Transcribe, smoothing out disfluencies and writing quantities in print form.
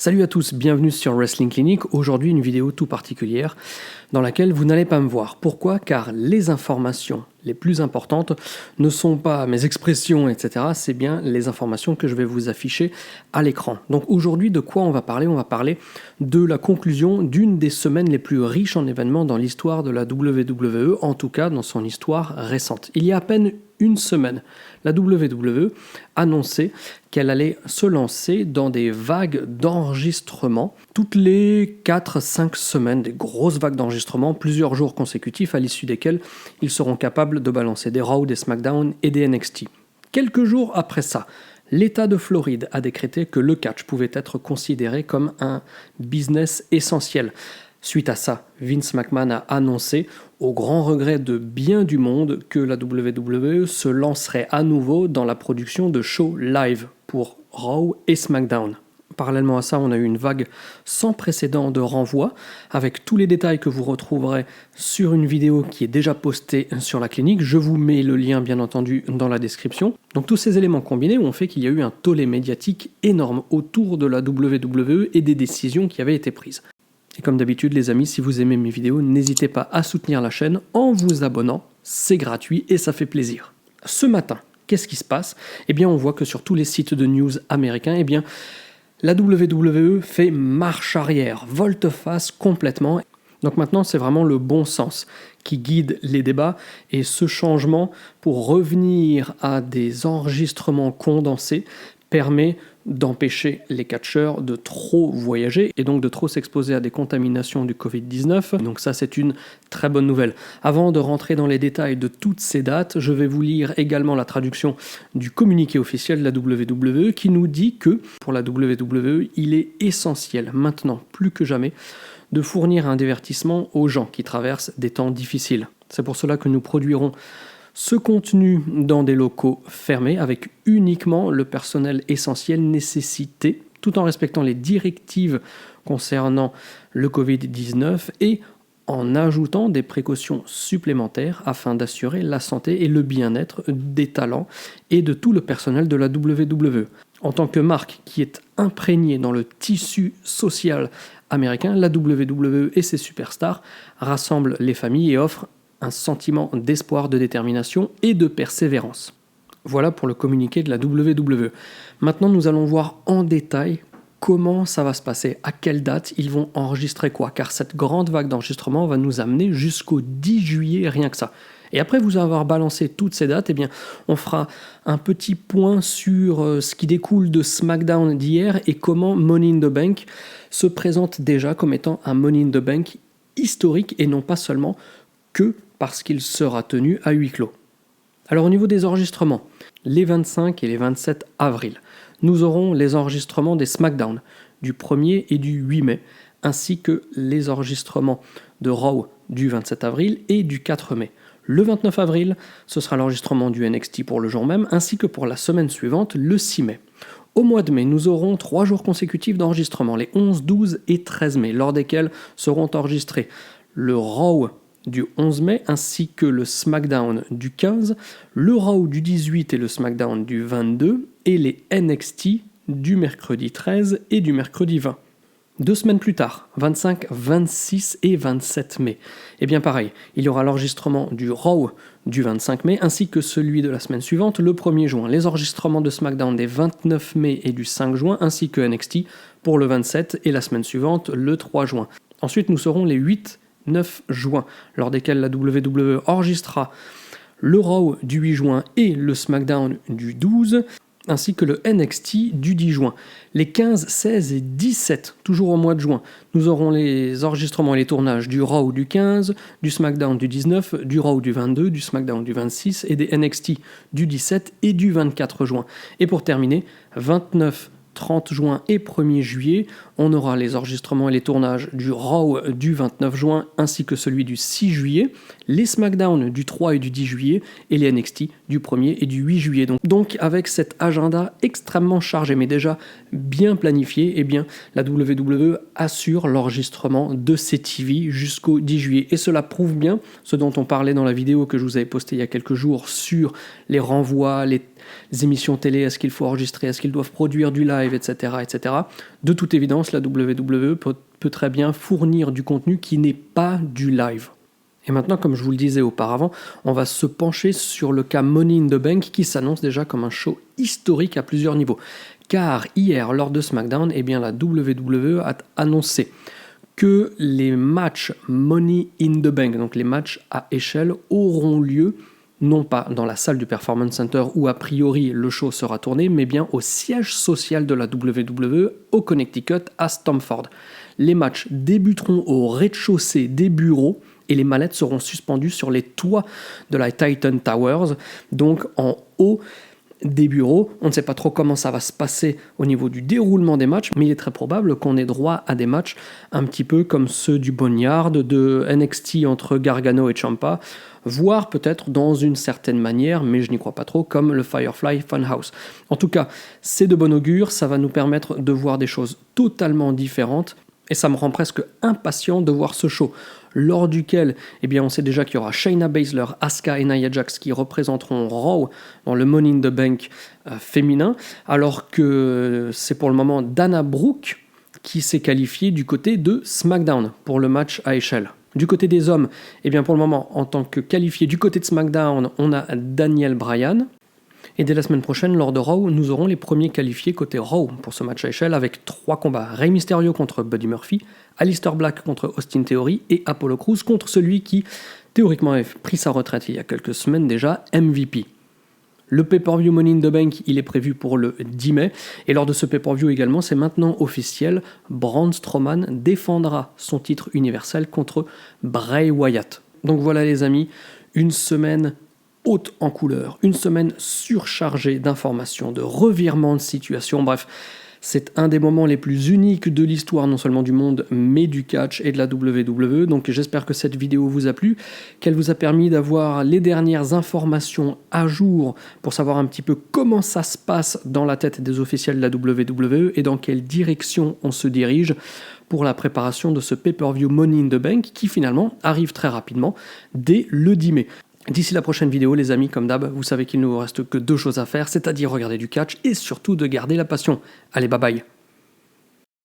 Salut à tous, bienvenue sur Wrestling Clinic. Aujourd'hui une vidéo tout particulière dans laquelle vous n'allez pas me voir. Pourquoi ? Car les informations les plus importantes ne sont pas mes expressions, etc. C'est bien les informations que je vais vous afficher à l'écran. Donc aujourd'hui, de quoi on va parler ? On va parler de la conclusion d'une des semaines les plus riches en événements dans l'histoire de la WWE, en tout cas dans son histoire récente. Il y a à peine une semaine, la WWE annonçait qu'elle allait se lancer dans des vagues d'enregistrement toutes les 4-5 semaines, des grosses vagues d'enregistrement, plusieurs jours consécutifs à l'issue desquels ils seront capables de balancer des Raw, des SmackDown et des NXT. Quelques jours après ça, l'État de Floride a décrété que le catch pouvait être considéré comme un business essentiel. Suite à ça, Vince McMahon a annoncé, au grand regret de bien du monde, que la WWE se lancerait à nouveau dans la production de shows live pour Raw et SmackDown. Parallèlement à ça, on a eu une vague sans précédent de renvois, avec tous les détails que vous retrouverez sur une vidéo qui est déjà postée sur la clinique. Je vous mets le lien, bien entendu, dans la description. Donc tous ces éléments combinés ont fait qu'il y a eu un tollé médiatique énorme autour de la WWE et des décisions qui avaient été prises. Et comme d'habitude, les amis, si vous aimez mes vidéos, n'hésitez pas à soutenir la chaîne en vous abonnant. C'est gratuit et ça fait plaisir. Ce matin, qu'est-ce qui se passe ? Eh bien, on voit que sur tous les sites de news américains, eh bien, la WWE fait marche arrière, volte-face complètement. Donc maintenant, c'est vraiment le bon sens qui guide les débats et ce changement pour revenir à des enregistrements condensés permet d'empêcher les catcheurs de trop voyager et donc de trop s'exposer à des contaminations du Covid-19. Donc ça, c'est une très bonne nouvelle. Avant de rentrer dans les détails de toutes ces dates, je vais vous lire également la traduction du communiqué officiel de la WWE qui nous dit que pour la WWE, il est essentiel maintenant, plus que jamais, de fournir un divertissement aux gens qui traversent des temps difficiles. C'est pour cela que nous produirons ce contenu dans des locaux fermés avec uniquement le personnel essentiel nécessité, tout en respectant les directives concernant le Covid-19 et en ajoutant des précautions supplémentaires afin d'assurer la santé et le bien-être des talents et de tout le personnel de la WWE. En tant que marque qui est imprégnée dans le tissu social américain, la WWE et ses superstars rassemblent les familles et offrent un sentiment d'espoir, de détermination et de persévérance. Voilà pour le communiqué de la WWE. Maintenant, nous allons voir en détail comment ça va se passer, à quelle date ils vont enregistrer quoi, car cette grande vague d'enregistrement va nous amener jusqu'au 10 juillet, rien que ça. Et après vous avoir balancé toutes ces dates, eh bien, on fera un petit point sur ce qui découle de SmackDown d'hier et comment Money in the Bank se présente déjà comme étant un Money in the Bank historique et non pas seulement que parce qu'il sera tenu à huis clos. Alors au niveau des enregistrements, les 25 et les 27 avril, nous aurons les enregistrements des SmackDown du 1er et du 8 mai, ainsi que les enregistrements de Raw du 27 avril et du 4 mai. Le 29 avril, ce sera l'enregistrement du NXT pour le jour même, ainsi que pour la semaine suivante, le 6 mai. Au mois de mai, nous aurons 3 jours consécutifs d'enregistrement, les 11, 12 et 13 mai, lors desquels seront enregistrés le Raw du 11 mai ainsi que le SmackDown du 15, le Raw du 18 et le SmackDown du 22 et les NXT du mercredi 13 et du mercredi 20. 2 semaines plus tard, 25, 26 et 27 mai, et bien pareil, il y aura l'enregistrement du Raw du 25 mai ainsi que celui de la semaine suivante, le 1er juin, les enregistrements de SmackDown des 29 mai et du 5 juin ainsi que NXT pour le 27 et la semaine suivante, le 3 juin. Ensuite, nous serons les 8 9 juin, lors desquels la WWE enregistrera le Raw du 8 juin et le SmackDown du 12, ainsi que le NXT du 10 juin. Les 15, 16 et 17, toujours au mois de juin, nous aurons les enregistrements et les tournages du Raw du 15, du SmackDown du 19, du Raw du 22, du SmackDown du 26 et des NXT du 17 et du 24 juin. Et pour terminer, 29, 30 juin et 1er juillet, on aura les enregistrements et les tournages du Raw du 29 juin ainsi que celui du 6 juillet, les SmackDown du 3 et du 10 juillet et les NXT du 1er et du 8 juillet. Donc avec cet agenda extrêmement chargé mais déjà bien planifié, eh bien, la WWE assure l'enregistrement de ces TV jusqu'au 10 juillet. Et cela prouve bien ce dont on parlait dans la vidéo que je vous avais postée il y a quelques jours sur les renvois, émissions télé, est-ce qu'il faut enregistrer, est-ce qu'ils doivent produire du live, etc. etc. De toute évidence, la WWE peut très bien fournir du contenu qui n'est pas du live. Et maintenant, comme je vous le disais auparavant, on va se pencher sur le cas Money in the Bank qui s'annonce déjà comme un show historique à plusieurs niveaux. Car hier, lors de SmackDown, eh bien, la WWE a annoncé que les matchs Money in the Bank, donc les matchs à échelle, auront lieu non pas dans la salle du Performance Center où a priori le show sera tourné, mais bien au siège social de la WWE au Connecticut à Stamford. Les matchs débuteront au rez-de-chaussée des bureaux et les mallettes seront suspendues sur les toits de la Titan Towers, donc en haut des bureaux. On ne sait pas trop comment ça va se passer au niveau du déroulement des matchs, mais il est très probable qu'on ait droit à des matchs un petit peu comme ceux du Boneyard, de NXT entre Gargano et Ciampa, voire peut-être dans une certaine manière, mais je n'y crois pas trop, comme le Firefly Funhouse. En tout cas, c'est de bon augure, ça va nous permettre de voir des choses totalement différentes, et ça me rend presque impatient de voir ce show, lors duquel, eh bien, on sait déjà qu'il y aura Shayna Baszler, Asuka et Nia Jax qui représenteront Raw dans le Money in the Bank féminin, alors que c'est pour le moment Dana Brooke qui s'est qualifiée du côté de SmackDown pour le match à échelle. Du côté des hommes, eh bien, pour le moment, en tant que qualifié du côté de SmackDown, on a Daniel Bryan. Et dès la semaine prochaine, lors de Raw, nous aurons les premiers qualifiés côté Raw pour ce match à échelle avec 3 combats. Rey Mysterio contre Buddy Murphy, Aleister Black contre Austin Theory et Apollo Crews contre celui qui, théoriquement, a pris sa retraite il y a quelques semaines déjà, MVP. Le pay-per-view Money in the Bank, il est prévu pour le 10 mai. Et lors de ce pay-per-view également, c'est maintenant officiel, Braun Strowman défendra son titre universel contre Bray Wyatt. Donc voilà les amis, une semaine haute en couleurs, une semaine surchargée d'informations, de revirements de situation, bref, c'est un des moments les plus uniques de l'histoire non seulement du monde, mais du catch et de la WWE, donc j'espère que cette vidéo vous a plu, qu'elle vous a permis d'avoir les dernières informations à jour pour savoir un petit peu comment ça se passe dans la tête des officiels de la WWE et dans quelle direction on se dirige pour la préparation de ce pay-per-view Money in the Bank qui finalement arrive très rapidement dès le 10 mai. D'ici la prochaine vidéo, les amis, comme d'hab, vous savez qu'il ne vous reste que 2 choses à faire, c'est-à-dire regarder du catch et surtout de garder la passion. Allez, bye bye.